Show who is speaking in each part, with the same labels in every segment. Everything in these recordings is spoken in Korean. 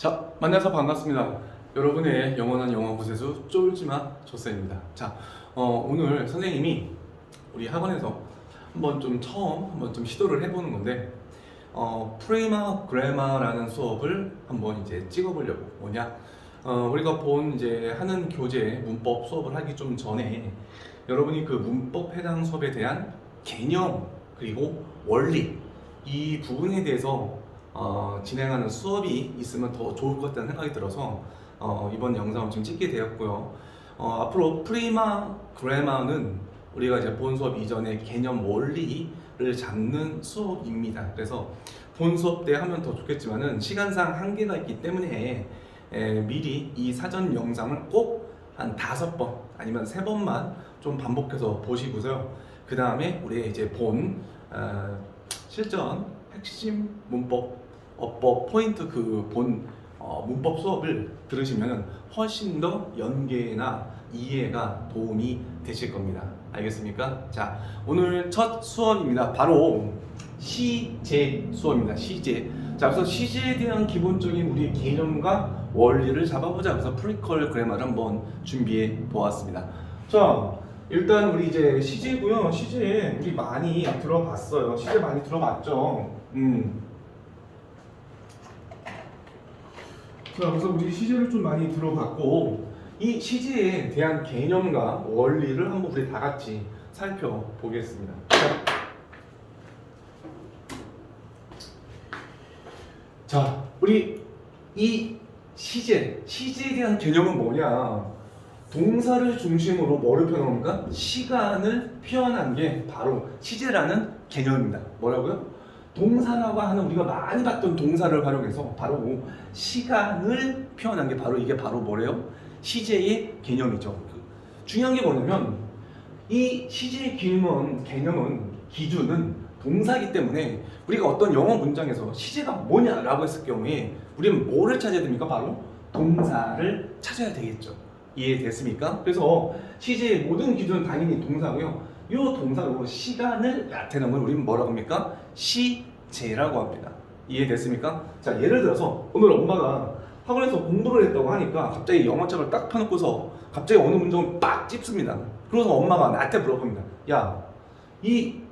Speaker 1: 자, 만나서 반갑습니다. 여러분의 영원한 영어 구세주 쫄지마 조쌤입니다. 자, 오늘 선생님이 우리 학원에서 처음 시도를 해보는 건데, 프리마 그래마라는 수업을 한번 이제 찍어보려고. 우리가 하는 교재 문법 수업을 하기 좀 전에 여러분이 그 문법 해당 수업에 대한 개념 그리고 원리 이 부분에 대해서 진행하는 수업이 있으면 더 좋을 것 같다는 생각이 들어서 이번 영상을 지금 찍게 되었고요. 앞으로 프리마 그래마는 우리가 이제 본 수업 이전에 개념 원리를 잡는 수업입니다. 그래서 본 수업 때 하면 더 좋겠지만은 시간상 한계가 있기 때문에 미리 이 사전 영상을 꼭 한 5번 아니면 3번만 좀 반복해서 보시고서요. 그 다음에 우리 이제 본 실전 핵심 문법 어법 포인트 문법 수업을 들으시면 훨씬 더 연계나 이해가 도움이 되실 겁니다. 알겠습니까? 자, 오늘 첫 수업입니다. 바로 시제 수업입니다. 시제. 자, 그래서 시제에 대한 기본적인 우리 개념과 원리를 잡아보자. 그래서 프리퀄 그래머를 한번 준비해 보았습니다. 자, 일단 우리 이제 시제고요. 시제 우리 많이 들어봤어요. 시제 많이 들어봤죠. 자, 그래서 우리 시제를 좀 많이 들어봤고, 이 시제에 대한 개념과 원리를 한번 우리 다 같이 살펴보겠습니다. 자, 우리 이 시제에 대한 개념은 뭐냐? 동사를 중심으로 뭐를 표현합니까? 시간을 표현한 게 바로 시제라는 개념입니다. 뭐라고요? 동사라고 하는 우리가 많이 봤던 동사를 활용해서 바로 시간을 표현한 게 이게 바로 뭐래요? 시제의 개념이죠. 중요한 게 뭐냐면 이 시제의 기준은 동사이기 때문에 우리가 어떤 영어 문장에서 시제가 뭐냐라고 했을 경우에 우리는 뭐를 찾아야 됩니까? 바로 동사를 찾아야 되겠죠. 이해됐습니까? 그래서 시제의 모든 기준은 당연히 동사고요. 이 동사로 시간을 나타내는 걸 우리는 뭐라고 합니까? 시제라고 합니다. 이해됐습니까? 자, 예를 들어서 오늘 엄마가 학원에서 공부를 했다고 하니까 갑자기 영어책을 딱 펴놓고서 갑자기 어느 문장을 빡 찝습니다. 그래서 엄마가 나한테 물어봅니다. 야, 이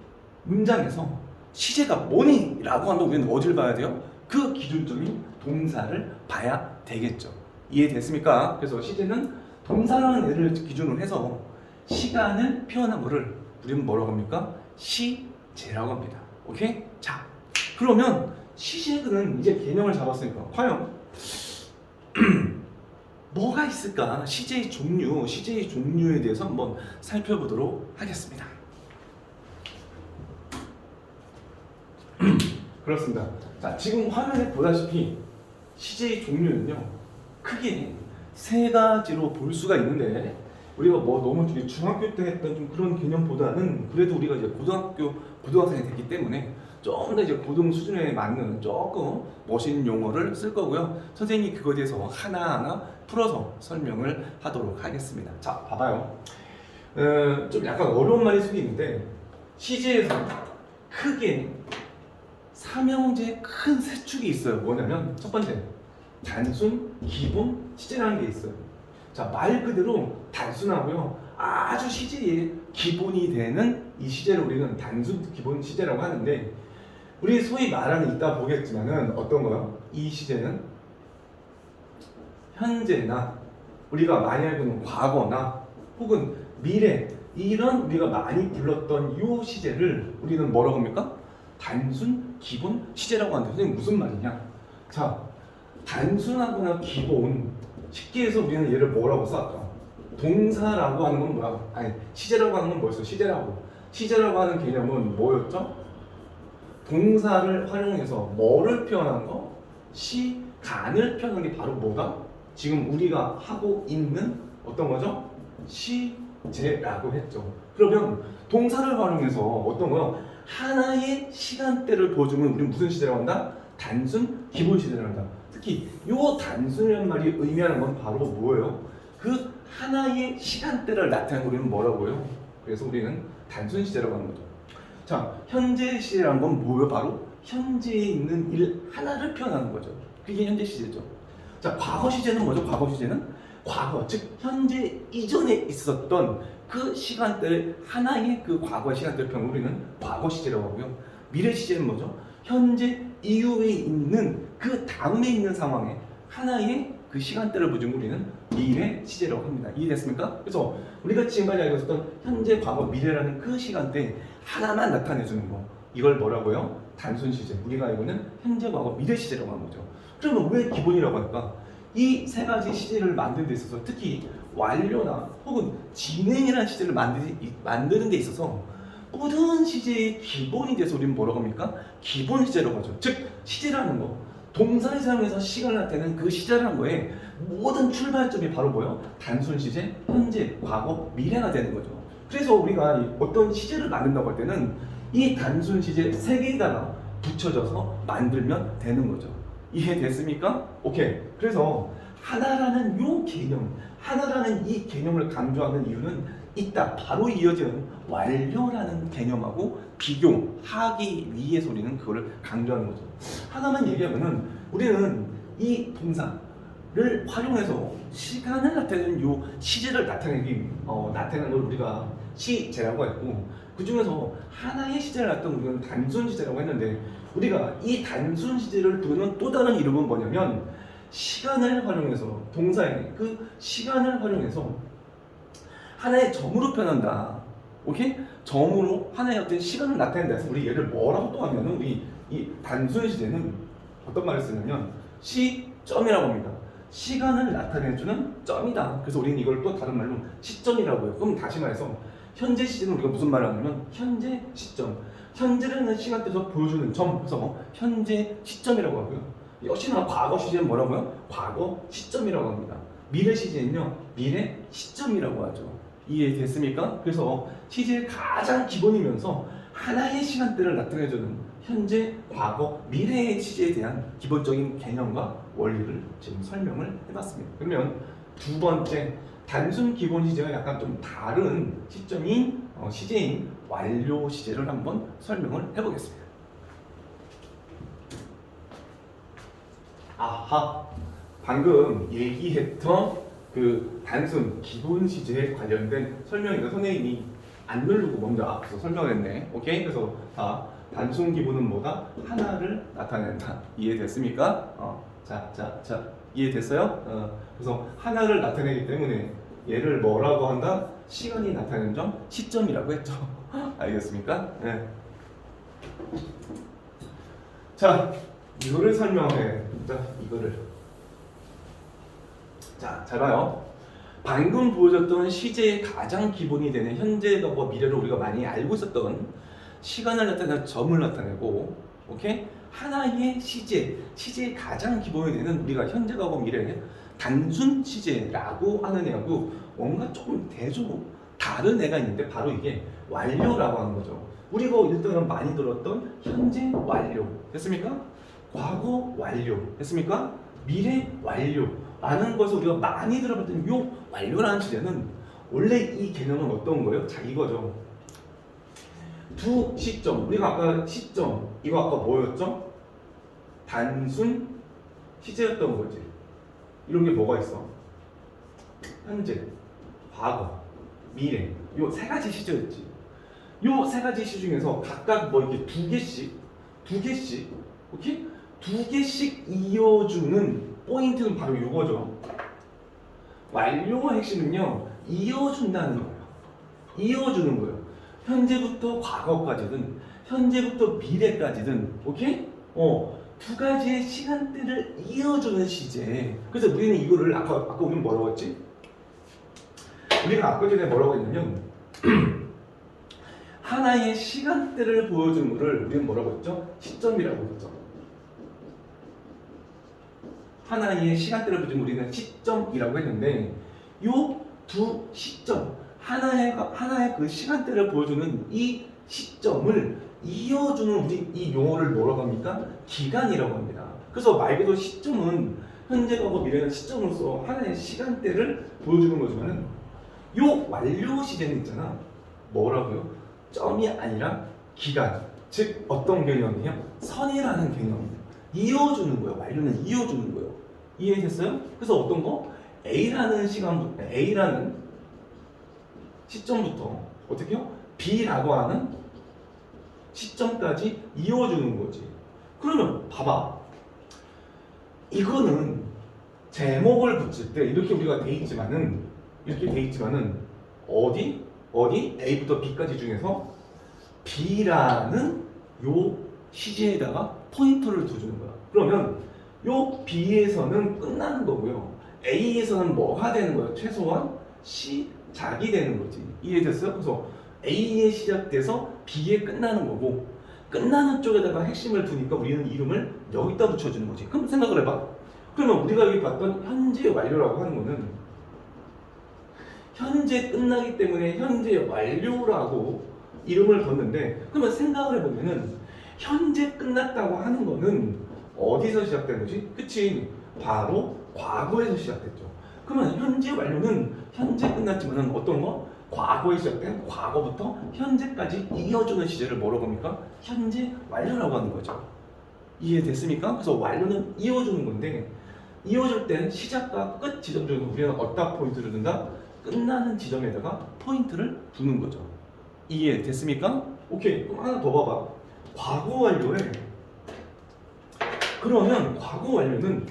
Speaker 1: 문장에서 시제가 뭐니? 라고 한다면 우리는 어디를 봐야 돼요? 그 기준적인 동사를 봐야 되겠죠. 이해됐습니까? 그래서 시제는 동사라는 애를 기준으로 해서 시간을 표현한 거를 우리는 뭐라고 합니까? 시제라고 합니다. 오케이? 자, 그러면 시제는 이제 개념을 잡았으니까 과연 뭐가 있을까? 시제의 종류에 대해서 한번 살펴보도록 하겠습니다. 그렇습니다. 자, 지금 화면에 보다시피 시제의 종류는요, 크게 3가지로 볼 수가 있는데, 우리가 너무 중학교 때 했던 좀 그런 개념보다는 그래도 우리가 이제 고등학생이 됐기 때문에 조금 더 이제 고등 수준에 맞는 조금 멋있는 용어를 쓸 거고요. 선생님이 그거에 대해서 하나하나 풀어서 설명을 하도록 하겠습니다. 자, 봐봐요. 좀 약간 어려운 말일 수도 있는데, 시제에서 크게 삼형제 큰 3축이 있어요. 뭐냐면 첫 번째, 단순, 기본, 시제라는 게 있어요. 자, 말 그대로 단순하고요, 아주 시제의 기본이 되는 이 시제를 우리는 단순, 기본, 시제라고 하는데, 우리 소위 말하는 이따 보겠지만은 어떤 거요? 이 시제는 현재나 우리가 많이 알고 있는 과거나 혹은 미래, 이런 우리가 많이 불렀던 이 시제를 우리는 뭐라고 합니까? 단순, 기본, 시제라고 하는데, 선생님 무슨 말이냐? 자, 단순하거나 기본, 쉽게 해서 우리는 얘를 뭐라고 써할까? 동사라고 하는 건 뭐야? 아니, 시제라고 하는 건 뭐였어? 시제라고 하는 개념은 뭐였죠? 동사를 활용해서 뭐를 표현한 거? 시간을 표현한 게 바로 뭐다? 지금 우리가 하고 있는 어떤 거죠? 시제라고 했죠. 그러면 동사를 활용해서 어떤 거요? 하나의 시간대를 보여주면 우리는 무슨 시제라고 한다? 단순, 기본 시제라고 한다. 특히 이 단순이라는 말이 의미하는 건 바로 뭐예요? 그 하나의 시간대를 나타내는 우리는 뭐라고요? 그래서 우리는 단순 시제라고 하는 거죠. 자, 현재 시제라는 건 뭐예요? 바로 현재에 있는 일 하나를 표현하는 거죠. 그게 현재 시제죠. 자, 과거 시제는 뭐죠? 과거 시제는 과거, 즉 현재 이전에 있었던 그 시간들 하나의 그 과거의 시간들을 평 우리는 과거 시제라고 하고요. 미래 시제는 뭐죠? 현재 이후에 있는 그 다음에 있는 상황에 하나의 그 시간대를 보증 우리는 미래 시제라고 합니다. 이해됐습니까? 그래서 우리가 지금까지 알고 있었던 현재, 과거, 미래라는 그 시간대 하나만 나타내주는 거, 이걸 뭐라고요? 단순 시제. 우리가 알고 있는 현재, 과거, 미래 시제라고 하는 거죠. 그러면 왜 기본이라고 할까? 이 세 가지 시제를 만드는 데 있어서, 특히 완료나 혹은 진행이라는 시제를 만드는 데 있어서 모든 시제의 기본이 돼서 우리는 뭐라고 합니까? 기본 시제라고 하죠. 즉 시제라는 거, 동사를 사용해서 시간을 나타내는 그 시제라는 거에 모든 출발점이 바로 뭐예요? 단순 시제, 현재, 과거, 미래가 되는 거죠. 그래서 우리가 어떤 시제를 만든다고 할 때는 이 단순 시제 세 개에다가 붙여져서 만들면 되는 거죠. 이해됐습니까? 오케이. 그래서 하나라는 요 개념, 하나라는 이 개념을 강조하는 이유는 이따 바로 이어지는 완료라는 개념하고 비교하기 위해서 우리는 그거를 강조하는 거죠. 하나만 얘기하면은 우리는 이 동사를 활용해서 시간을 나타내는 요 시제를 나타내는 걸 우리가 시제라고 했고, 그 중에서 하나의 시제를 나타내는 우리는 단순 시제라고 했는데, 우리가 이 단순 시제를 부르는 또 다른 이름은 뭐냐면 시간을 활용해서, 동사의 그 시간을 활용해서 하나의 점으로 표현한다. 오케이? 점으로 하나의 어떤 시간을 나타낸다 해서 우리 얘를 뭐라고 또 하면은, 우리 이 단순 시제는 어떤 말을 쓰냐면 시점이라고 합니다. 시간을 나타내주는 점이다. 그래서 우리는 이걸 또 다른 말로 시점이라고 해요. 그럼 다시 말해서 현재 시제는 우리가 무슨 말을 하냐면 현재 시점, 현재라는 시간대에서 보여주는 점, 그래서 현재 시점이라고 하고요. 역시나 과거 시제는 뭐라고요? 과거 시점이라고 합니다. 미래 시제는요, 미래 시점이라고 하죠. 이해됐습니까? 그래서 시제의 가장 기본이면서 하나의 시간대를 나타내주는 현재, 과거, 미래의 시제에 대한 기본적인 개념과 원리를 지금 설명을 해봤습니다. 그러면 두 번째, 단순 기본 시제와 약간 좀 다른 시제인 완료 시제를 한번 설명을 해보겠습니다. 아하, 방금 얘기했던 그 단순 기본 시제에 관련된 설명이니까 선생님이 안 누르고 먼저 앞서 설명을 했네. 오케이? 그래서 단순 기본은 뭐다? 하나를 나타낸다. 이해됐습니까? 자, 이해됐어요? 그래서 하나를 나타내기 때문에 얘를 뭐라고 한다? 시간이 나타내는 점, 시점이라고 했죠. 알겠습니까? 네. 자, 이거를 설명해. 자, 이거를. 자, 잘 봐요. 방금 보여줬던 시제의 가장 기본이 되는 현재, 과거, 미래를 우리가 많이 알고 있었던 시간을 나타내는 점을 나타내고, 오케이? 하나의 시제의 가장 기본이 되는 우리가 현재, 과거, 미래의 단순 시제라고 하는 애하고 뭔가 조금 다른 애가 있는데 바로 이게 완료라고 하는 거죠. 우리가 일단은 많이 들었던 현재 완료 됐습니까? 과거 완료 됐습니까? 미래 완료라는 것을 우리가 많이 들어봤던 요 완료라는 시제는 원래 이 개념은 어떤 거예요? 자, 이거죠. 두 시점, 우리가 아까 시점, 이거 아까 뭐였죠? 단순 시제였던 거지. 이런 게 뭐가 있어? 현재, 과거, 미래, 요 세 가지 시제였지. 요 세 가지 시 중에서 각각 뭐 이렇게 두 개씩, 오케이? 두 개씩 이어주는 포인트는 바로 이거죠. 완료의 핵심은요, 이어준다는 거예요. 이어주는 거예요. 현재부터 과거까지든, 현재부터 미래까지든, 오케이? 두 가지의 시간대를 이어주는 시제. 그래서 우리는 이거를 아까 우리는 뭐라고 했지? 우리가 아까 전에 뭐라고 했냐면 하나의 시간대를 보여주는 거를 우리는 뭐라고 했죠? 시점이라고 했죠. 하나의 시간대를 보여주는 우리는 시점이라고 했는데, 요 두 시점, 하나의 그 시간대를 보여주는 이 시점을 이어주는 우리 이 용어를 뭐라고 합니까? 기간이라고 합니다. 그래서 말 그대로 시점은 현재, 과거, 미래는 시점으로서 하나의 시간대를 보여주는 거지만은 요 완료 시제는 있잖아. 뭐라고요? 점이 아니라 기간. 즉 어떤 개념이에요? 선이라는 개념. 이어주는 거예요. 완료는 이어주는 거예요. 이해됐어요? 그래서 어떤 거? A라는 시간부터 A라는 시점부터 어떻게요? B라고 하는 시점까지 이어주는 거지. 그러면 봐봐. 이거는 제목을 붙일 때 이렇게 우리가 돼 있지만은 어디 A부터 B까지 중에서 B라는 요 시제에다가 포인트를 두주는 거야. 그러면 요 B에서는 끝나는 거고요. A에서는 뭐가 되는 거예요? 최소한 시작이 되는 거지. 이해됐어요? 그래서 A에 시작돼서 B에 끝나는 거고, 끝나는 쪽에다가 핵심을 두니까 우리는 이름을 여기다 붙여주는 거지. 그럼 생각을 해봐. 그러면 우리가 여기 봤던 현재 완료라고 하는 거는 현재 끝나기 때문에 현재 완료라고 이름을 뒀는데, 그러면 생각을 해보면은 현재 끝났다고 하는 거는 어디서 시작된 거지? 그치? 바로 과거에서 시작됐죠. 그러면 현재 완료는 현재 끝났지만은 어떤 거? 과거에 시작된 과거부터 현재까지 이어주는 시제를 뭐라고 합니까? 현재 완료라고 하는 거죠. 이해됐습니까? 그래서 완료는 이어주는 건데, 이어줄 땐 시작과 끝 지점 중에서 우리는 어디다 포인트를 둔다? 끝나는 지점에다가 포인트를 두는 거죠. 이해됐습니까? 오케이. 그럼 하나 더 봐봐. 과거 완료에, 그러면 과거 완료는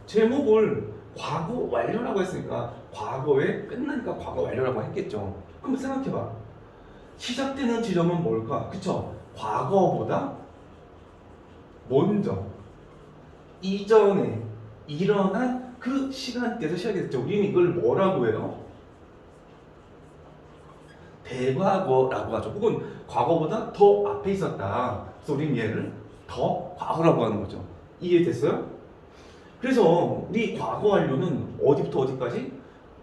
Speaker 1: 제목을 과거 완료라고 했으니까 과거에 끝나니까 과거 완료라고 했겠죠. 그럼 생각해봐. 시작되는 지점은 뭘까? 그쵸? 과거보다 먼저 이전에 일어난 그 시간대에서 시작이 됐죠. 우리는 이걸 뭐라고 해요? 대과거라고 하죠. 혹은 과거보다 더 앞에 있었다. 그래서 우리는 얘를 더 과거라고 하는 거죠. 이해됐어요? 그래서 우리 과거 완료는 어디부터 어디까지?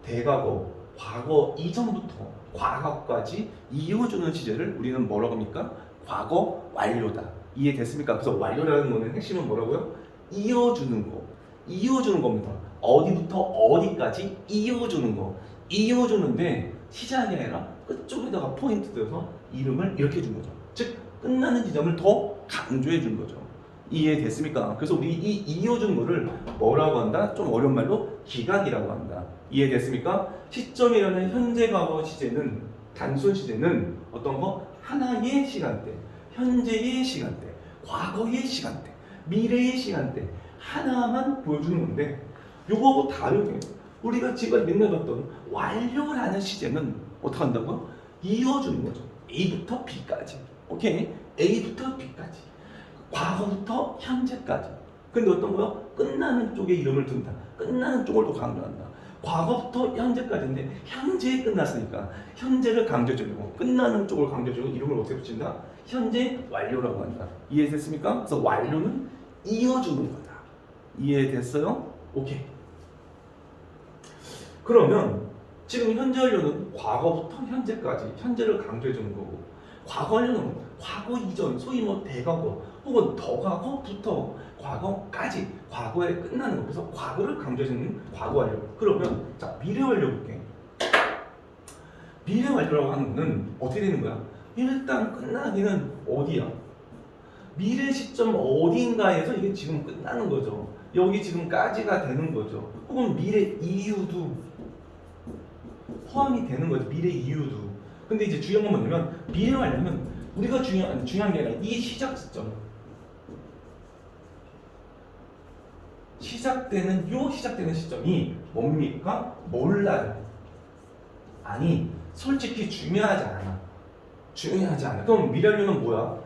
Speaker 1: 대과거, 과거 이전부터 과거까지 이어주는 시제를 우리는 뭐라고 합니까? 과거 완료다. 이해됐습니까? 그래서 완료라는 거는 핵심은 뭐라고요? 이어주는 거. 이어주는 겁니다. 어디부터 어디까지 이어주는 거. 이어주는데 시작이 아니라 끝쪽에다가 포인트 들어서 이름을 이렇게 준 거죠. 즉 끝나는 지점을 더 강조해 준 거죠. 이해됐습니까? 그래서 우리 이 이어준 거를 뭐라고 한다? 좀 어려운 말로 기각이라고 한다. 이해됐습니까? 시점이라는 현재 과거 시제는, 단순 시제는 어떤 거? 하나의 시간대, 현재의 시간대, 과거의 시간대, 미래의 시간대 하나만 보여주는 건데, 요거하고 다르게 우리가 지금 맨날 봤던 완료라는 시제는 어떻게 한다고요? 이어주는 거죠. A부터 B까지. 오케이? A부터 B까지. 과거부터 현재까지. 근데 어떤 거요? 끝나는 쪽에 이름을 둔다. 끝나는 쪽을 또 강조한다. 과거부터 현재까지인데 현재에 끝났으니까 현재를 강조해주고 끝나는 쪽을 강조해주고 이름을 어떻게 붙인다? 현재 완료라고 한다. 이해됐습니까? 그래서 완료는 이어주는 거다. 이해됐어요? 오케이. 그러면 지금 현재 완료는 과거부터 현재까지 현재를 강조해주는 거고, 과거 완료는 과거 이전, 소위 뭐 대과거 혹은 더 과거부터 과거까지 과거에 끝나는 거. 그래서 과거를 강조해주는 과거 완료. 그러면 자 미래 완료 볼게. 미래 완료라고 하는 거는 어떻게 되는 거야? 일단 끝나기는 어디야? 미래 시점 어딘가에서 이게 지금 끝나는 거죠. 여기 지금까지가 되는 거죠. 혹은 미래 이후도 포함이 되는 거죠. 미래 이후도. 근데 이제 중요한 건 뭐냐면 미래 완료는 우리가 중요한 게 아니라 이 시작 시점, 시작되는 시점이 뭡니까? 몰라요. 아니 솔직히 중요하지 않아. 그럼 미래 완료는 뭐야?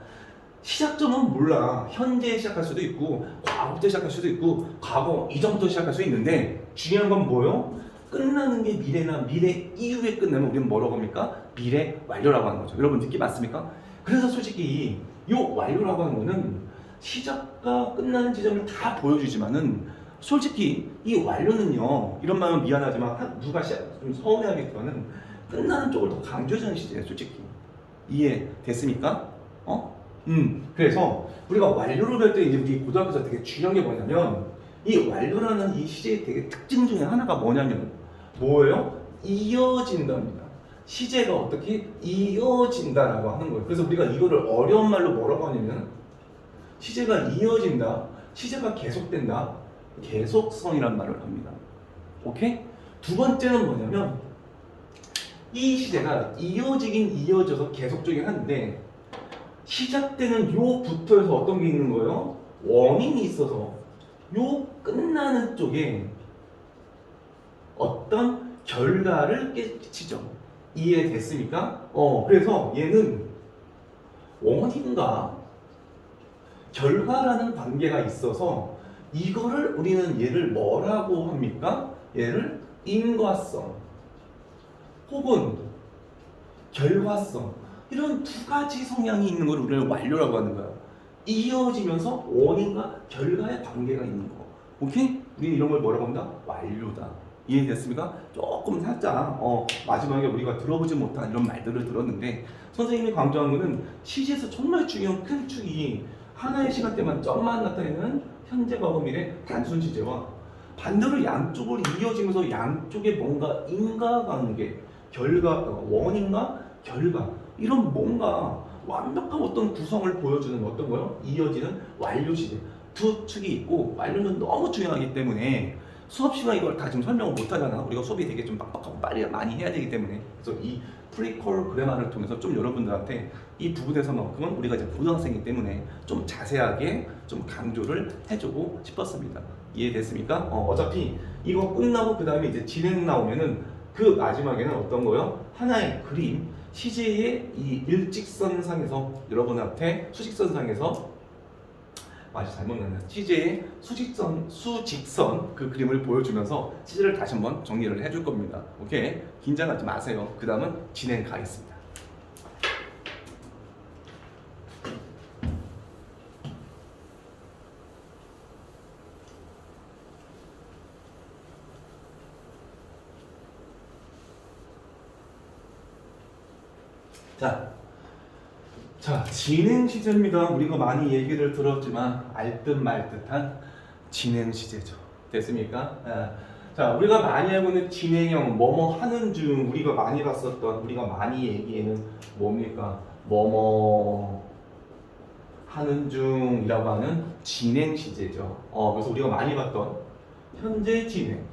Speaker 1: 시작점은 몰라. 현재에 시작할 수도 있고 과거부터 시작할 수도 있고 과거 이전부터 시작할 수 있는데, 중요한 건 뭐예요? 끝나는 게 미래나 미래 이후에 끝나면 우리는 뭐라고 합니까? 미래 완료라고 하는 거죠. 여러분 느낌 맞습니까? 그래서 솔직히 이 완료라고 하는 거는 시작과 끝나는 지점을 다 보여주지만은, 솔직히 이 완료는요, 이런 말은 미안하지만 누가 좀 서운해하겠지만은 끝나는 쪽을 더 강조해주는 시제예요. 솔직히 이해됐습니까? 그래서 우리가 완료를 볼 때 이제 우리 고등학교에서 되게 중요한 게 뭐냐면, 이 완료라는 이 시제의 되게 특징 중에 하나가 뭐냐면 뭐예요? 이어진답니다. 시제가 어떻게 이어진다라고 하는 거예요. 그래서 우리가 이거를 어려운 말로 뭐라고 하냐면 시제가 이어진다, 시제가 계속된다. 계속성이란 말을 합니다. 오케이? 두 번째는 뭐냐면 이 시제가 이어지긴 이어져서 계속적이긴 한데 시작되는 요부터 해서 어떤 게 있는 거예요? 원인이 있어서 요 끝나는 쪽에 어떤 결과를 끼치죠. 이해됐습니까? 그래서 얘는 원인과 결과라는 관계가 있어서 이거를 우리는 얘를 뭐라고 합니까? 얘를 인과성 혹은 결과성 이런 두 가지 성향이 있는 걸 우리는 완료라고 하는 거야. 이어지면서 원인과 결과의 관계가 있는 거. 오케이? 우리 이런 걸 뭐라고 한다? 완료다. 이해됐습니까? 조금 살짝 마지막에 우리가 들어보지 못한 이런 말들을 들었는데 선생님이 강조한 거는 시제에서 정말 중요한 큰 축이 하나의 시간대만 점만 나타내는 현재 과거 미래 단순 시제와 반대로 양쪽을 이어지면서 양쪽에 뭔가 인과관계 결과 원인과 결과 이런 뭔가 완벽한 어떤 구성을 보여주는 어떤 거요? 이어지는 완료 시제 두 축이 있고 완료는 너무 중요하기 때문에 수업 시간 이걸 다 지금 설명을 못 하잖아. 우리가 수업이 되게 좀 빡빡하고 빨리 많이 해야 되기 때문에 그래서 이 프리콜 그래마를 통해서 좀 여러분들한테 이 부분에서만큼은 우리가 이제 고등학생이기 때문에 좀 자세하게 좀 강조를 해주고 싶었습니다. 이해됐습니까? 어차피 이거 끝나고 그 다음에 이제 진행 나오면은 그 마지막에는 어떤 거요? 하나의 그림 시제의 이 일직선상에서 여러분한테 수직선상에서 잘못 났네. 시제의 수직선 그 그림을 보여주면서 시제를 다시 한번 정리를 해줄 겁니다. 오케이? 긴장하지 마세요. 그 다음은 진행 가겠습니다. 자, 진행 시제입니다. 우리가 많이 얘기를 들었지만 알듯 말듯한 진행 시제죠. 됐습니까? 자, 우리가 많이 알고 있는 진행형 뭐뭐 하는 중 우리가 많이 봤었던 우리가 많이 얘기하는 뭡니까? 뭐뭐 하는 중이라고 하는 진행 시제죠. 그래서 우리가 많이 봤던 현재 진행,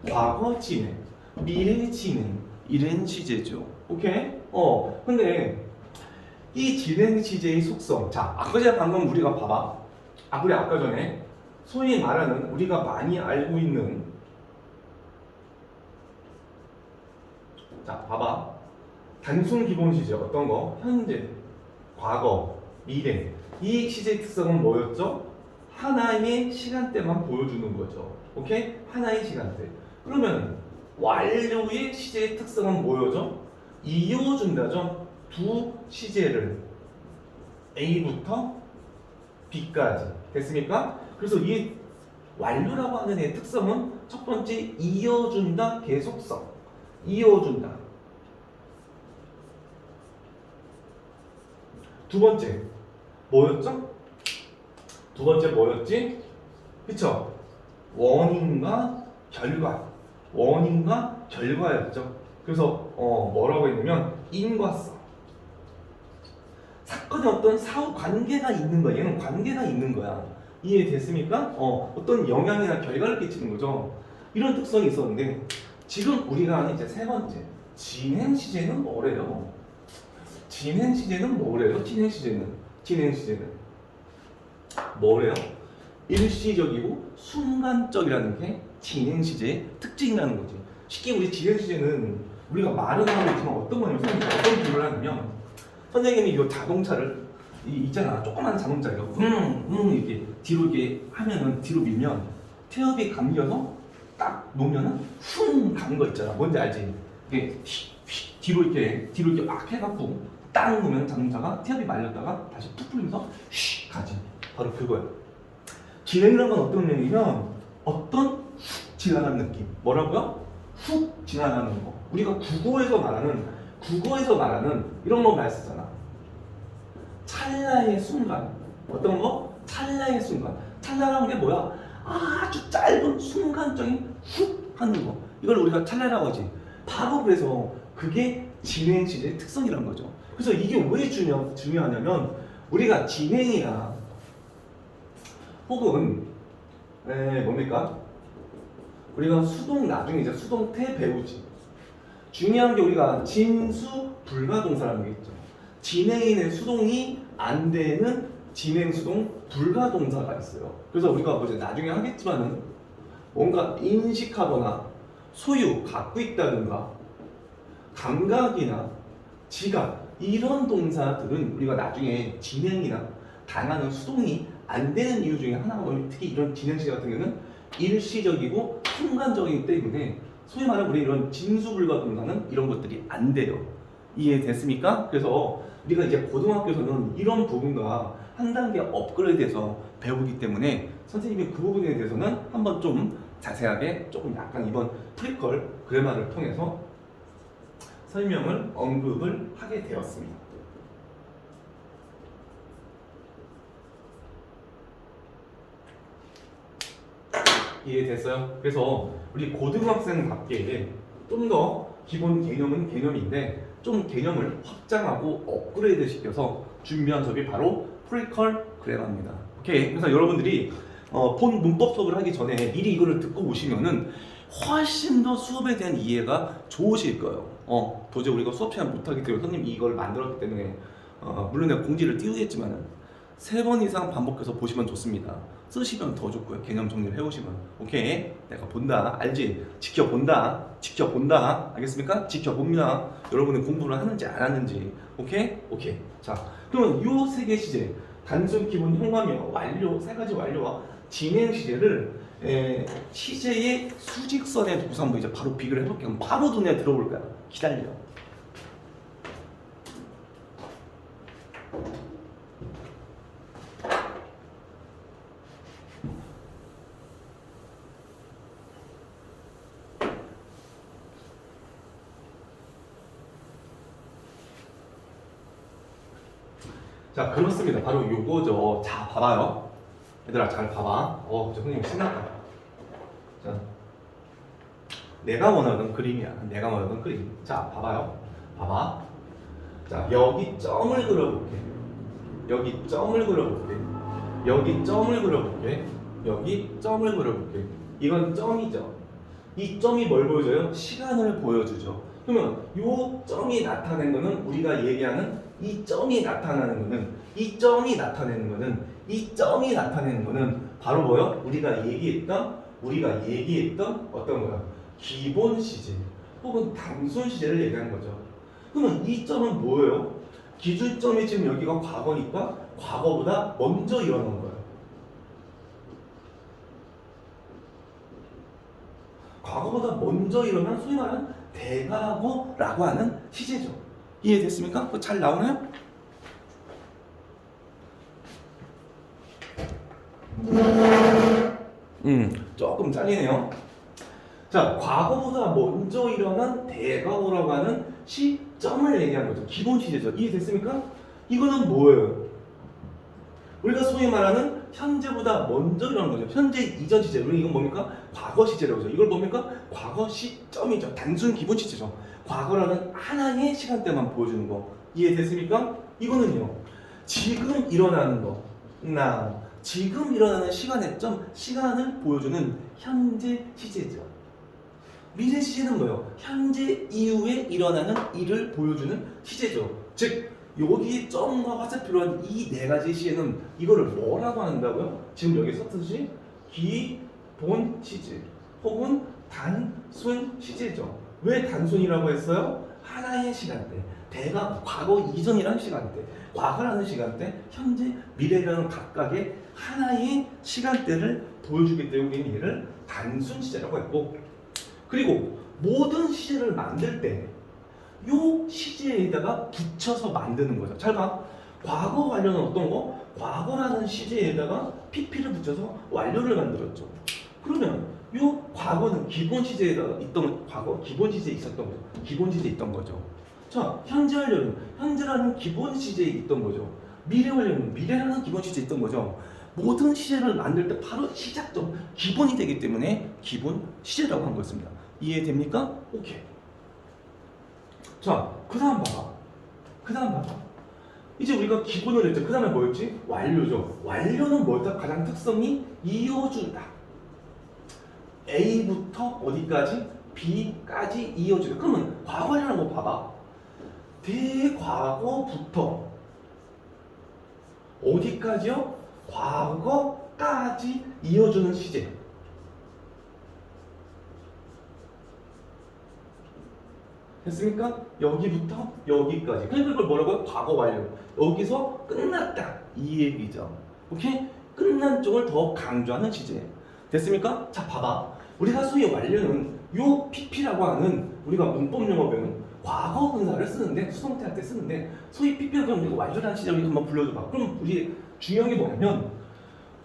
Speaker 1: 과거 진행, 미래 진행 이런 시제죠. 오케이? 근데 이 진행 시제의 속성. 자, 아까 전에 방금 우리가 봐봐. 우리 아까 전에 소위 말하는 우리가 많이 알고 있는 자, 봐봐. 단순 기본 시제 어떤 거? 현재, 과거, 미래. 이 시제의 특성은 뭐였죠? 하나의 시간대만 보여주는 거죠. 오케이? 하나의 시간대. 그러면 완료의 시제의 특성은 뭐였죠? 이어준다죠. 두 시제를 A부터 B까지 됐습니까? 그래서 이 완료라고 하는 애의 특성은 첫 번째 이어준다 계속성 이어준다 두 번째 뭐였죠? 두 번째 뭐였지? 그쵸? 원인과 결과였죠. 그래서 뭐라고 했냐면 인과성 사건에 어떤 사후 관계가 있는 거야. 얘는 관계가 있는 거야. 이해됐습니까? 어떤 영향이나 결과를 끼치는 거죠. 이런 특성이 있었는데 지금 우리가 하는 이제 세 번째 진행 시제는 뭐래요? 진행 시제는 뭐래요? 일시적이고 순간적이라는 게 진행 시제의 특징이라는 거지. 쉽게 우리 진행 시제는 우리가 말은 하고 있지만 어떤 거냐면 선생님이 어떤 비유를 하냐면 선생님이 이 자동차를 있잖아 조그만 자동차 이거 이렇게 뒤로 이렇게 하면은 뒤로 밀면 태엽이 감겨서 딱 놓으면은 쿵 가는 거 있잖아. 뭔지 알지? 이게 뒤로 이렇게 막 해갖고 딱 놓으면 자동차가 태엽이 말렸다가 다시 툭 풀리면서 휙 가지. 바로 그거야. 진행이라는 건 어떤 의미냐면 어떤 훅 지나가는 느낌. 뭐라고요? 훅 지나가는 거. 우리가 국어에서 말하는 이런 거 많이 쓰잖아. 찰나의 순간. 어떤 거? 찰나의 순간. 찰나라는 게 뭐야? 아주 짧은 순간적인 훅 하는 거. 이걸 우리가 찰나라고 하지. 바로 그래서 그게 진행 시제의 특성이라는 거죠. 그래서 이게 왜 중요하냐면 우리가 진행이나 혹은 뭡니까? 우리가 수동 나중에 이제 수동태 배우지. 중요한 게 우리가 진수 불가동사라는 게 있죠. 진행인의 수동이 안 되는 진행 수동 불가동사가 있어요. 그래서 우리가 이제 나중에 하겠지만은 뭔가 인식하거나 소유 갖고 있다든가 감각이나 지각 이런 동사들은 우리가 나중에 진행이나 당하는 수동이 안 되는 이유 중에 하나가 뭐냐면 특히 이런 진행시 같은 경우는 일시적이고 순간적이기 때문에 소위 말하는 우리 이런 진수불가동사는 이런 것들이 안 돼요. 이해됐습니까? 그래서 우리가 이제 고등학교에서는 이런 부분과 한 단계 업그레이드해서 배우기 때문에 선생님이 그 부분에 대해서는 한번 좀 자세하게 조금 약간 이번 프리퀄 그래마를 통해서 설명을 언급을 하게 되었습니다. 이해됐어요? 그래서 우리 고등학생답게 좀 더 기본 개념은 개념인데 좀 개념을 확장하고 업그레이드 시켜서 준비한 수업이 바로 프리퀄 그래마입니다. 오케이. 그래서 여러분들이 본 문법 수업을 하기 전에 미리 이거를 듣고 오시면은 훨씬 더 수업에 대한 이해가 좋으실 거예요. 도저히 우리가 수업 시간 못하기 때문에 선생님이 이걸 만들었기 때문에 물론 내가 공지를 띄우겠지만은 3번 이상 반복해서 보시면 좋습니다. 쓰시면 더 좋고요. 개념 정리를 해오시면. 오케이. 내가 본다. 알지? 지켜본다. 지켜본다. 알겠습니까? 지켜봅니다. 여러분은 공부를 하는지 안 하는지. 오케이? 오케이. 자, 그러면 요 3개 시제. 단순, 기본, 형광형, 완료, 3가지 완료와 진행 시제를 시제의 수직선에 두고서 한번 이제 바로 비교를 해볼게요. 바로 눈에 들어볼 거야. 기다려. 자, 그렇습니다. 바로 요거죠. 자, 봐봐요. 얘들아, 잘 봐봐. 선생님 신났다. 자, 내가 원하던 그림이야. 내가 원하던 그림. 자, 봐봐요. 봐봐. 자, 여기 점을 그려볼게. 여기 점을 그려볼게. 여기 점을 그려볼게. 여기 점을 그려볼게. 이건 점이죠. 이 점이 뭘 보여줘요? 시간을 보여주죠. 그러면 이 점이 나타낸 거는 우리가 얘기하는 이 점이 나타나는 거는 이 점이 나타내는 거는 이 점이 나타내는 거는 바로 뭐요? 우리가 얘기했던 어떤 거야? 기본 시제 혹은 단순 시제를 얘기하는 거죠. 그러면 이 점은 뭐예요? 기준점이 지금 여기가 과거니까 과거보다 먼저 일어난 거예요. 과거보다 먼저 일어난 소위 말하는 대과거라고 하는 시제죠. 이해됐습니까? 잘 나오나요? 조금 잘리네요. 자, 과거보다 먼저 일어난 대과거라고 하는 시점을 얘기하는 거죠. 기본 시제죠. 이해됐습니까? 이거는 뭐예요? 우리가 소위 말하는 현재보다 먼저 일어난 거죠. 현재 이전 시제. 우리 이건 뭡니까? 과거 시제라고 하죠. 이걸 뭡니까? 과거 시점이죠. 단순 기본 시제죠. 과거라는 하나의 시간대만 보여주는 거. 이해됐습니까? 이거는요. 지금 일어나는 거. 지금 일어나는 시간의 점, 시간을 보여주는 현재 시제죠. 미래 시제는 뭐예요? 현재 이후에 일어나는 일을 보여주는 시제죠. 즉 여기 점과 화살표로 한 이 4가지 시제는 이거를 뭐라고 한다고요? 지금 여기 썼듯이 기본 시제 혹은 단순 시제죠. 왜 단순이라고 했어요? 하나의 시간대, 과거 이전이라는 시간대, 과거라는 시간대, 현재, 미래라는 각각의 하나의 시간대를 보여주기 때문에 얘를 단순 시제라고 했고, 그리고 모든 시제를 만들 때 요 시제에다가 붙여서 만드는 거죠. 잘 봐. 과거 완료는 어떤 거? 과거라는 시제에다가 PP를 붙여서 완료를 만들었죠. 그러면 요 과거는 기본 시제에다가 있던 과거 기본 시제에 있었던 거죠. 기본 시제에 있던 거죠. 자, 현재 완료는 현재라는 기본 시제에 있던 거죠. 미래 완료는 미래라는 기본 시제에 있던 거죠. 모든 시제를 만들 때 바로 시작점 기본이 되기 때문에 기본 시제라고 한 거였습니다. 이해됩니까? 오케이. 자, 그 다음 봐봐. 이제 우리가 기본을 했죠. 그 다음에 뭐였지? 완료죠. 완료는 뭐였다? 가장 특성이 이어준다. A부터 어디까지? B까지 이어지죠. 그러면 과거라는 거 봐봐. 대과거부터 어디까지요? 과거까지 이어주는 시제. 됐습니까? 여기부터 여기까지. 그러니까 이걸 뭐라고요? 과거 완료. 여기서 끝났다. 이 얘기죠. 오케이? 끝난 쪽을 더 강조하는 시제. 됐습니까? 자, 봐봐. 우리가 소위 완료는 요 PP라고 하는 우리가 문법 용어 배우는 과거 분사를 쓰는데 수동태 때 쓰는데 소위 PP를 배우면 이거 완료라는 시제를 한번 불러줘봐. 그럼 우리 중요한 게 뭐냐면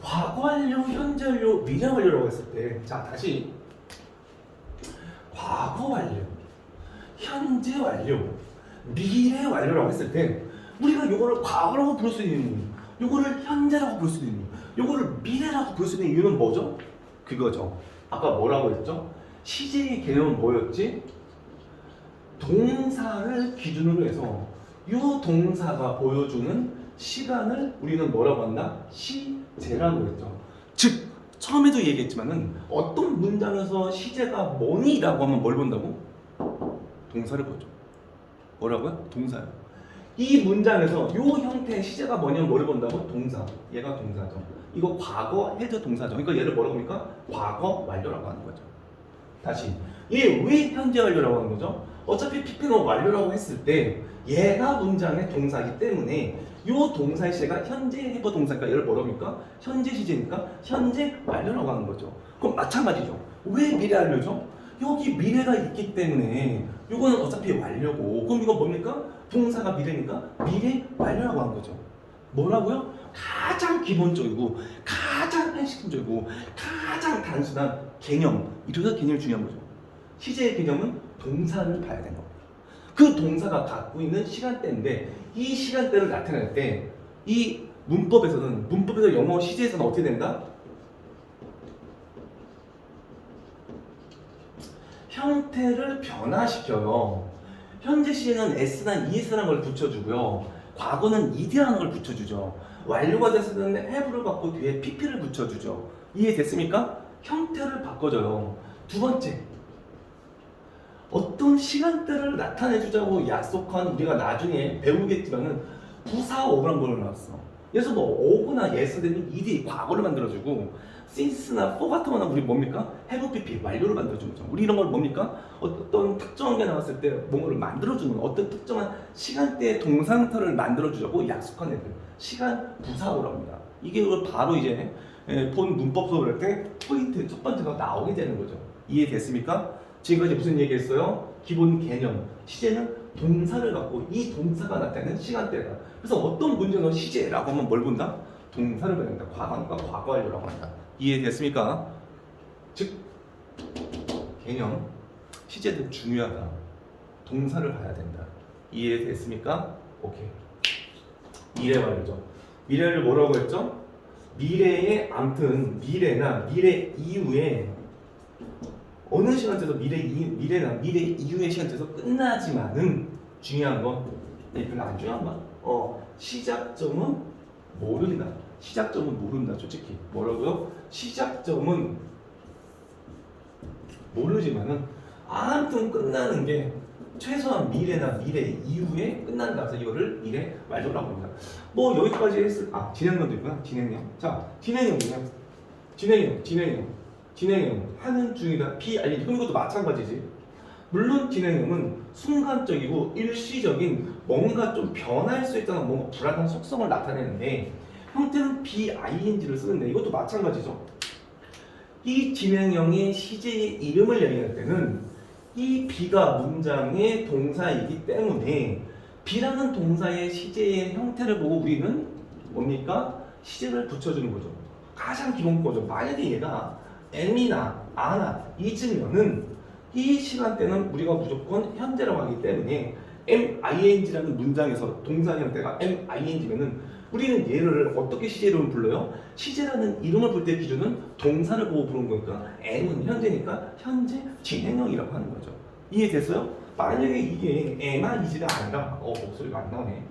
Speaker 1: 과거 완료, 현재 완료, 미래 완료라고 했을 때 자, 다시 과거 완료, 현재 완료, 미래 완료라고 했을 때 우리가 요거를 과거라고 부를 수 있는 이유, 요거를 현재라고 부를 수 있는 이유, 요거를 미래라고 부를 수 있는 이유는 뭐죠? 그거죠. 아까 뭐라고 했죠? 시제의 개념은 뭐였지? 동사를 기준으로 해서 요 동사가 보여주는 시간을 우리는 뭐라고 한다? 시제라고 했죠. 즉 처음에도 얘기했지만은 어떤 문장에서 시제가 뭐니라고 하면 뭘 본다고? 동사를 보죠. 뭐라고요? 동사요. 이 문장에서 요 형태의 시제가 뭐냐면 뭐를 본다고? 동사. 얘가 동사죠. 이거 과거 헤드 동사죠. 그러니까 얘를 뭐라고 합니까? 과거 완료라고 하는 거죠. 다시 얘 왜 현재 완료라고 하는 거죠? 어차피 PP는 완료라고 했을 때 얘가 문장의 동사이기 때문에 요 동사의 시제가 현재 해버 동사니까 얘를 뭐라고 합니까? 현재 시제니까 현재 완료라고 하는 거죠. 그럼 마찬가지죠. 왜 미래 완료죠? 여기 미래가 있기 때문에 요거는 어차피 완료고 그럼 이거 뭡니까? 동사가 미래니까 미래 완료라고 하는 거죠. 뭐라고요? 가장 기본적이고 가장 핵심적이고 가장 단순한 개념. 이래서 개념이 중요한 거죠. 시제의 개념은 동사를 봐야 되는 겁니다. 그 동사가 갖고 있는 시간대인데 이 시간대를 나타낼 때 이 문법에서 영어 시제에서는 어떻게 된다? 형태를 변화시켜요. 현재 시제는 S나 ES라는 걸 붙여주고요. 과거는 ED라는 걸 붙여주죠. 완료가 됐을 때는 have를 받고 뒤에 PP를 붙여주죠. 이해됐습니까? 형태를 바꿔줘요. 두 번째, 어떤 시간대를 나타내주자고 약속한 우리가 나중에 배우겠지만은 부사 어구란 걸 나왔어. 그래서 뭐 어구나 yes되는 ED 과거를 만들어주고 since나 for 같은 거는 우리 뭡니까? have PP 완료를 만들어주는 거죠. 우리 이런 걸 뭡니까? 어떤 특정한 게 나왔을 때 뭔가를 만들어주는 어떤 특정한 시간대의 동상터를 만들어주자고 약속한 애들 시간 부사어라고 합니다. 이게 바로 이제 본 문법 수업을 할 때 포인트 첫 번째가 나오게 되는 거죠. 이해됐습니까? 지금까지 무슨 얘기했어요? 기본 개념 시제는 동사를 갖고 이 동사가 나타내는 시간대다. 그래서 어떤 문제는 시제라고 하면 뭘 본다? 동사를 배운다. 과거니까 과거 완료라고 한다. 이해됐습니까? 즉 개념 시제도 중요하다. 동사를 봐야 된다. 이해됐습니까? 오케이. 미래 완료죠. 미래를 뭐라고 했죠? 미래에 아무튼 미래나 미래 이후에 어느 시간대에서 미래나 미래 이후의 시간대에서 끝나지만은 중요한 건 별로 안 중요한 건 시작점은 모른다. 시작점은 모른다. 솔직히 뭐라고요? 시작점은 모르지만은 아무튼 끝나는 게 최소한 미래나 미래 이후에 끝난다. 그래서 이거를 미래 완료라고 합니다. 뭐 여기까지 했을 진행론도 있구나. 진행형. 자, 진행형 하는 중이다. 비알리지. 그럼 이것도 마찬가지지. 물론 진행형은 순간적이고 일시적인 뭔가 좀 변할 수 있다는 뭔가 불안한 속성을 나타내는데 형태는 BING를 쓰는데 이것도 마찬가지죠. 이 진행형의 시제의 이름을 얘기할 때는 이 B가 문장의 동사이기 때문에 B라는 동사의 시제의 형태를 보고 우리는 뭡니까? 시제를 붙여주는 거죠. 가장 기본 거죠. 만약에 얘가 M이나 A나 is면은 이 시간대는 우리가 무조건 현재라고 하기 때문에 MING라는 문장에서 동사 형태가 MING면은 우리는 얘를 어떻게 시제 이름을 불러요? 시제라는 이름을 볼 때 기준은 동사를 보고 부르는 거니까 M은 현재니까 현재 진행형이라고 하는 거죠. 이해됐어요? 만약에 이게 M나 is가 아니라 목소리가 안 나오네.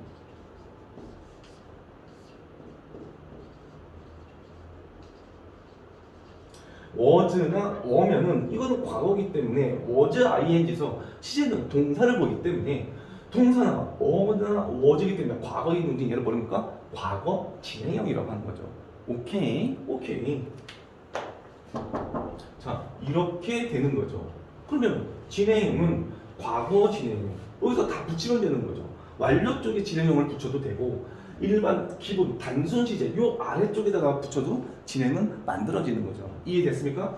Speaker 1: was나 were면은 이거는 과거이기 때문에 was ing에서 시제는 동사를 보기 때문에 동사나 were나 was이기 때문에 과거의 문제 얘를 뭐랍니까? 과거 진행형이라고 하는 거죠. 오케이, 오케이. 자, 이렇게 되는 거죠. 그러면 진행형은 과거 진행형. 여기서 다 붙이면 되는 거죠. 완료 쪽에 진행형을 붙여도 되고 일반 기본 단순 시제 요 아래쪽에다가 붙여도 진행은 만들어지는 거죠. 이해됐습니까?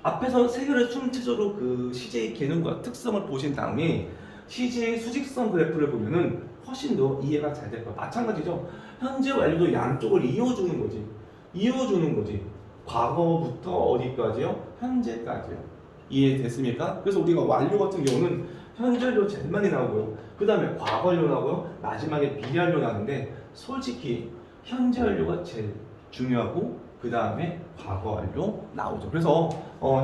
Speaker 1: 앞에서 세 개를 순차적으로 그 시제의 개념과 특성을 보신 다음에 시제의 수직성 그래프를 보면은 훨씬 더 이해가 잘 될 거예요. 마찬가지죠. 현재 완료도 양쪽을 이어주는 거지. 이어주는 거지. 과거부터 어디까지요? 현재까지요. 이해됐습니까? 그래서 우리가 완료 같은 경우는 현재료 제일 많이 나오고요. 그 다음에 과거 완료 나오고요. 마지막에 미래 완료 나오는데 솔직히 현재 완료가 제일 중요하고 그 다음에 과거 완료 나오죠. 그래서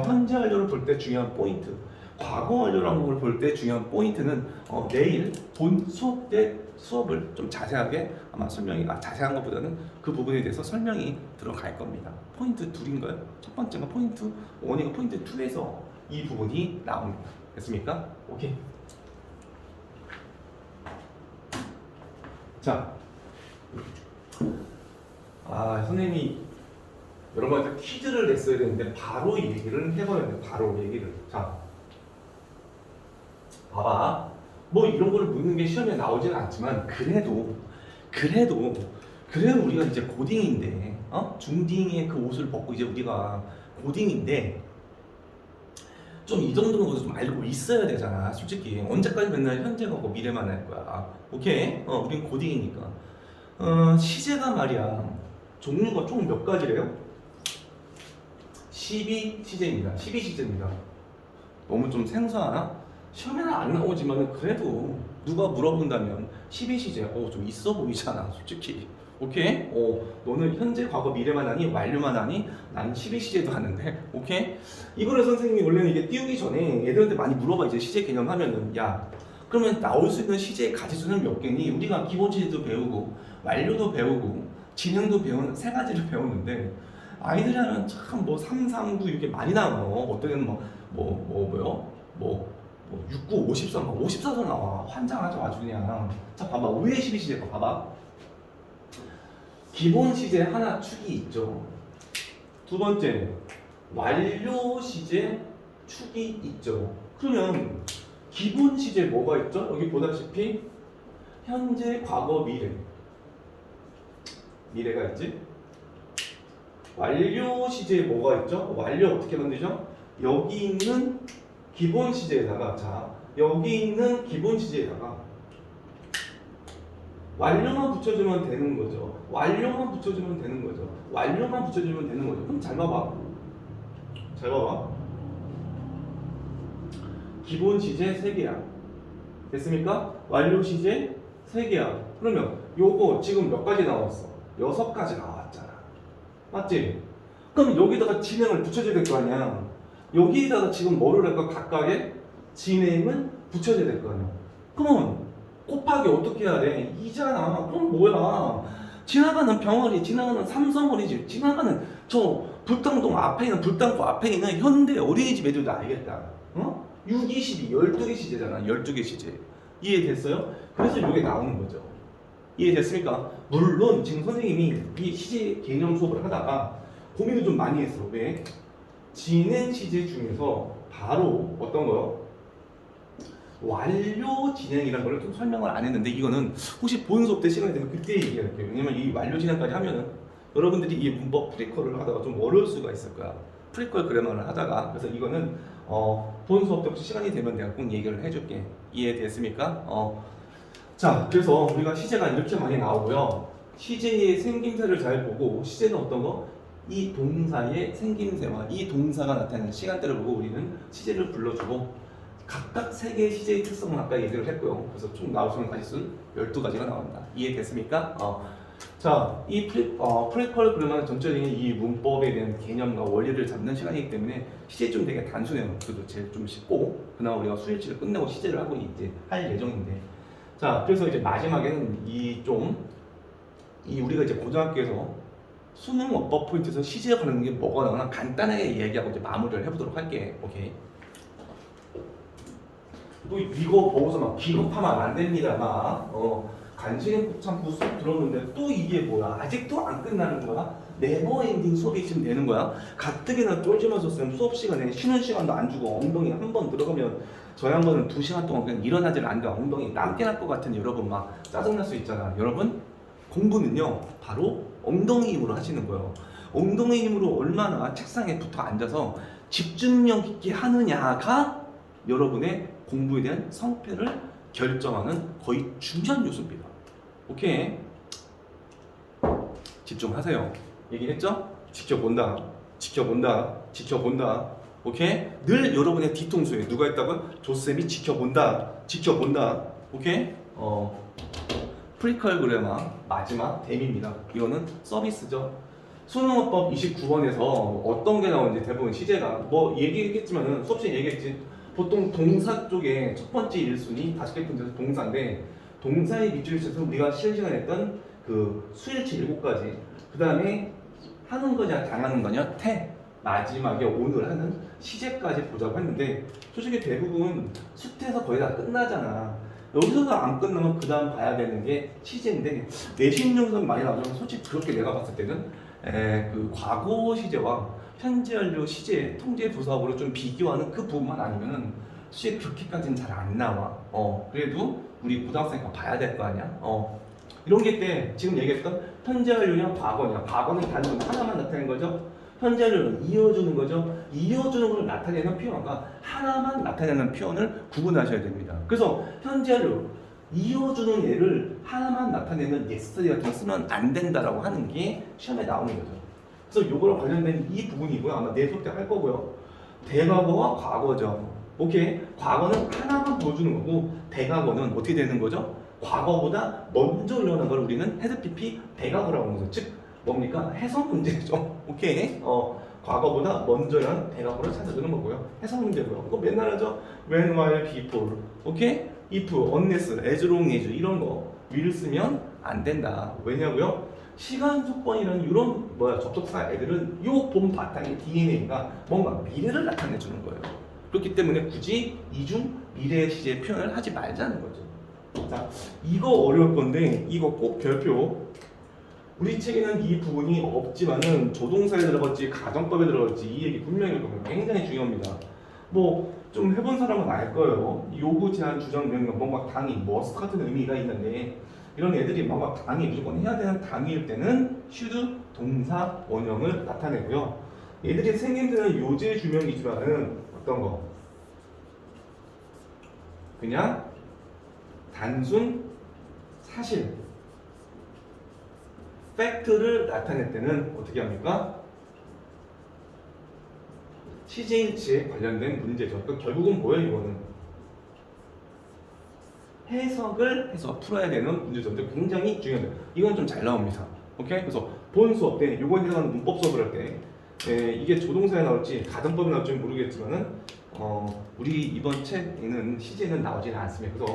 Speaker 1: 현재 완료를 볼 때 중요한 포인트, 과거 완료라는 걸 볼 때 중요한 포인트는 내일 본 수업 때 수업을 좀 자세하게 아마 설명이 자세한 것보다는 그 부분에 대해서 설명이 들어갈 겁니다. 포인트 둘인가요? 첫 번째가 포인트 1이고 포인트 2에서 이 부분이 나옵니다. 됐습니까? 오케이. 자, 선생님이 여러분한테 퀴즈를 냈어야 되는데 바로 얘기를 해버려야 돼. 바로 얘기를. 자, 봐봐. 뭐 이런 거를 묻는 게 시험에 나오지는 않지만 그래도 우리가 이제 고딩인데 중딩의 그 옷을 벗고 이제 우리가 고딩인데 좀 이 정도는 좀 알고 있어야 되잖아. 솔직히 언제까지 맨날 현재 가고 미래만 할 거야. 오케이? 우린 고딩이니까. 시제가 말이야 종류가 총 몇 가지래요? 12시제입니다. 12시제입니다. 너무 좀 생소하나? 시험에는 안 나오지만 그래도 누가 물어본다면 12시제 좀 있어 보이잖아 솔직히. 오케이? 너는 현재, 과거, 미래만 하니? 완료만 하니? 난 12시제도 하는데. 오케이? 이거를 선생님이 원래는 이게 띄우기 전에 애들한테 많이 물어봐. 이제 시제 개념 하면은 야 그러면 나올 수 있는 시제의 가지수는 몇 개니? 우리가 기본 시제도 배우고 완료도 배우고 진행도 배우는 세 가지를 배우는데 아이들이 하면 참 뭐 3, 3, 9 이렇게 많이 나와. 어떤 애는 뭐요? 69, 54, 54도 나와. 환장하죠 아주 그냥. 자 봐봐. 왜 12시제 봐봐. 기본 시제 하나 축이 있죠. 두 번째 완료 시제 축이 있죠. 그러면 기본 시제 뭐가 있죠? 여기 보다시피 현재, 과거, 미래가 있지. 완료 시제에 뭐가 있죠? 완료 어떻게 만들죠? 여기 있는 기본 시제에다가 여기 있는 기본 시제에다가 완료만 붙여주면 되는 거죠. 완료만 붙여주면 되는 거죠. 그럼 잘 봐봐. 기본 시제 3개야. 됐습니까? 완료 시제 3개야. 그러면 요거 지금 몇 가지 나왔어? 6가지 나왔잖아. 맞지? 그럼 여기다가 진행을 붙여줘야 될 거 아니야. 여기다가 지금 뭐를 할까? 각각의 진행을 붙여줘야 될 거 아니야. 그러면 곱하기 어떻게 해야 돼? 2잖아. 그럼 뭐야? 지나가는 병아리, 지나가는 삼성어린이집, 지나가는 저 불당동 앞에 있는 불당구 앞에 있는 현대 어린이집 애들도 알겠다. 6, 22, 12개 시제잖아. 12개 시제. 이해됐어요? 그래서 이게 나오는 거죠. 이해됐습니까? 물론 지금 선생님이 이 시제 개념 수업을 하다가 고민을 좀 많이 했어. 왜? 진행 시제 중에서 바로 어떤 거요? 완료 진행이라는 걸 좀 설명을 안 했는데 이거는 혹시 본 수업 때 시간이 되면 그때 얘기할게요. 왜냐면 이 완료 진행까지 하면은 여러분들이 이 문법 프리퀄을 하다가 좀 어려울 수가 있을 거야. 프리퀄 그래머를 하다가. 그래서 이거는 본 수업 때 혹시 시간이 되면 내가 꼭 얘기를 해줄게. 이해됐습니까? 자, 그래서 우리가 시제가 이렇게 많이 나오고요. 시제의 생김새를 잘 보고 시제는 어떤 거? 이 동사의 생김새와 이 동사가 나타나는 시간대를 보고 우리는 시제를 불러주고 각각 3개의 시제의 특성을 아까 얘기를 했고요. 그래서 총 나올 수 있는 가지수는 12가지가 나온다. 이해됐습니까? 자, 이 프리퀄 그러면 전체적인 이 문법에 대한 개념과 원리를 잡는 시간이기 때문에 시제 좀 되게 단순해요. 그래도 제일 좀 쉽고 그나마 우리가 수일치를 끝내고 시제를 하고 이제 할 예정인데 자, 그래서 이제 마지막에는 이 우리가 이제 고등학교에서 수능 어법 포인트에서 시제에 관련된 게 뭐가 나오나 간단하게 얘기하고 이제 마무리를 해보도록 할게. 오케이. 또 이거 보고서 막 기겁하면 안 됩니다. 막 간신히 복잡부 수업 들었는데 또 이게 뭐야? 아직도 안 끝나는 거야? 네버 엔딩 수업이 있으면 되는 거야? 가뜩이나 쫄지마서 쌤 수업 시간에 쉬는 시간도 안 주고 엉덩이 한 번 들어가면 저 양반은 2시간 동안 그냥 일어나질 않는데 엉덩이 땀 깨날 것 같은 여러분 막 짜증날 수 있잖아. 여러분 공부는요 바로 엉덩이 힘으로 하시는 거예요. 엉덩이 힘으로 얼마나 책상에 붙어 앉아서 집중력 있게 하느냐가 여러분의 공부에 대한 성패를 결정하는 거의 중요한 요소입니다. 오케이? 집중하세요. 얘기했죠? 지켜본다, 지켜본다, 지켜본다. 오케이? 늘 여러분의 뒤통수에 누가 있다고요? 조쌤이 지켜본다, 지켜본다. 오케이? 프리컬 그래마 마지막 댐입니다. 이거는 서비스죠. 수능어법 29번에서 어떤 게 나오는지 대부분 시제가 뭐 얘기했지만은 수업 시간에 얘기했지. 보통 동사 쪽에 첫 번째 1순위 5개 문제에서 동사인데 동사의 밑줄에 있어서 우리가 쉬는 시간에 했던 그 수일치 7가지 그 다음에 하는 거냐 당하는 거냐 태 마지막에 오늘 하는 시제까지 보자고 했는데 솔직히 대부분 수태에서 거의 다 끝나잖아. 여기서도 안 끝나면 그 다음 봐야 되는 게 시제인데 내신 용선 많이 나오지만 솔직히 그렇게 내가 봤을 때는 그 과거 시제와 현재 완료 시제 통제 부사하고를 좀 비교하는 그 부분만 아니면은 솔직히 그렇게까지는 잘 안 나와. 그래도 우리 고등학생이니까 봐야 될 거 아니야. 이런 게 때 지금 얘기했던 현재 완료냐 과거냐. 과거는 단순 하나만 나타내는 거죠. 현재 완료는 이어주는 거죠. 이어주는 걸 나타내는 표현과 하나만 나타내는 표현을 구분하셔야 됩니다. 그래서 현재 완료 이어주는 예를 하나만 나타내는 yesterday 같은 거 쓰면 안 된다라고 하는 게 시험에 나오는 거죠. 그래서 요거랑 관련된 이 부분이고요. 아마 내 수업 때 할 거고요. 대과거와 과거죠. 오케이. 과거는 하나만 보여주는 거고 대과거는 어떻게 되는 거죠? 과거보다 먼저 일어난 걸 우리는 헤드 PP 대과거라고 하는 거죠. 즉 뭡니까? 해석 문제죠. 오케이. 과거보다 먼저 일어난 대과거를 찾아주는 거고요. 해석 문제고요. 이거 맨날 하죠. when, while, before. 오케이? if, unless, as long as 이런 거 will 쓰면 안 된다. 왜냐고요? 시간 조건이라는 이런 접속사 애들은 요 본 바탕의 DNA가 뭔가 미래를 나타내 주는 거예요. 그렇기 때문에 굳이 이중 미래 시제 표현을 하지 말자는 거죠. 자, 이거 어려울 건데 이거 꼭 별표. 우리 책에는 이 부분이 없지만은 조동사에 들어갔지 가정법에 들어갔지 이 얘기 분명히 굉장히 중요합니다. 뭐 좀 해본 사람은 알 거예요. 요구 제한 주장 명령 뭔가 당위 머스트 같은 의미가 있는데 이런 애들이 뭔가 당위 무조건 해야 되는 당위일 때는 should 동사 원형을 나타내고요. 얘들이 생긴 데는 요제 주명이지만은 어떤 거 그냥 단순 사실 팩트를 나타낼 때는 어떻게 합니까? 시제일치에 관련된 문제죠. 그러니까 결국은 뭐예요? 이거는 해석을 해서 풀어야 되는 문제죠. 굉장히 중요합니다. 이건 좀 잘 나옵니다. 오케이? 그래서 본 수업 때 이거에 해당하는 문법 수업을 할 때 이게 조동사에 나올지 가정법에 나올지 모르겠지만은 우리 이번 책에는 시제는 나오지는 않습니다.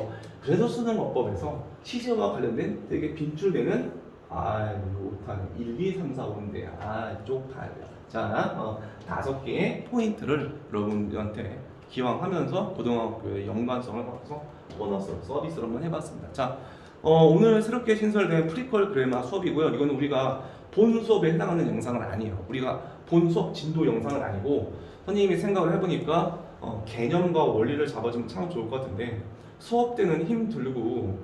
Speaker 1: 그래서 수능어법에서 시제와 관련된 되게 빈출되는 못하네 1, 2, 3, 4, 5인데 쪽팔려. 자, 5개의 포인트를 여러분들한테 기왕하면서 고등학교의 연관성을 갖고서 보너스 서비스로 한번 해봤습니다. 자, 오늘 새롭게 신설된 프리퀄 그래마 수업이고요. 이거는 우리가 본 수업에 해당하는 영상은 아니에요. 우리가 본 수업 진도 영상은 아니고 선생님이 생각을 해보니까 개념과 원리를 잡아주면 참 좋을 것 같은데 수업 때는 힘 들고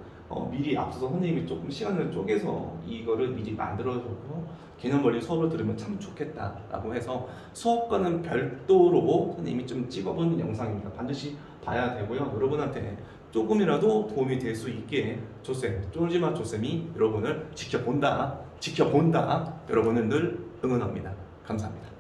Speaker 1: 미리 앞서서 선생님이 조금 시간을 쪼개서 이거를 미리 만들어주고 개념 원리 수업을 들으면 참 좋겠다라고 해서 수업과는 별도로 선생님이 좀 찍어본 영상입니다. 반드시 봐야 되고요. 여러분한테 조금이라도 도움이 될 수 있게 조쌤, 쫄지마 조쌤이 여러분을 지켜본다, 여러분을 늘 응원합니다. 감사합니다.